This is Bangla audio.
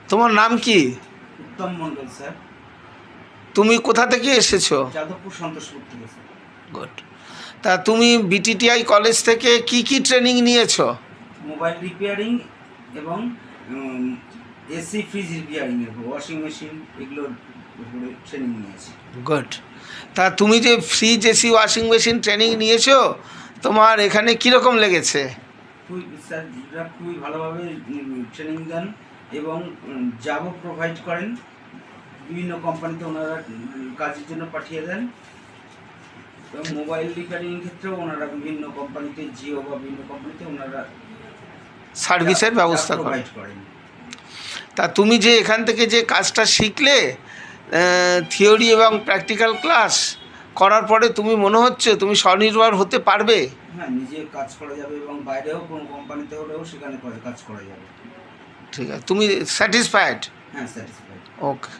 তোমার নাম কি? উত্তম মণ্ডল স্যার। তুমি কোথা থেকে এসেছো? যাদবপুর সন্তোষপুর থেকে স্যার। গুড। তা তুমি বিটিটিআই কলেজ থেকে কি ট্রেনিং নিয়েছো? মোবাইল রিপেয়ারিং এবং এসি ফ্রিজ রিপেয়ারিংয়ের ওয়াশিং মেশিন এগুলোর উপরে ট্রেনিং নিয়েছি। গুড। তা তুমি যে fridge AC washing machine training নিয়েছো, তোমার এখানে কীরকম লেগেছে? স্যাররা খুবই ভালোভাবে ট্রেনিং দেন এবং জাবও প্রোভাইড করেন। বিভিন্ন কোম্পানিতে ওনারা কাজের জন্য পাঠিয়ে দেন এবং মোবাইল রিপেয়ারিংয়ের ক্ষেত্রেও ওনারা বিভিন্ন কোম্পানিতে, জিও বা বিভিন্ন কোম্পানিতে ওনারা সার্ভিসের ব্যবস্থা প্রোভাইড করেন। তা তুমি যে এখান থেকে যে কাজটা শিখলে, থিওরি এবং প্র্যাকটিক্যাল ক্লাস করার পরে তুমি মনে হচ্ছে তুমি স্বনির্ভর হতে পারবে? হ্যাঁ, নিজে কাজ করা যাবে এবং বাইরেও কোনো কোম্পানিতে হলেও সেখানে কাজ করা যাবে। ঠিক আছে, তুমি স্যাটিসফাইড? হ্যাঁ, স্যাটিসফাইড। ওকে।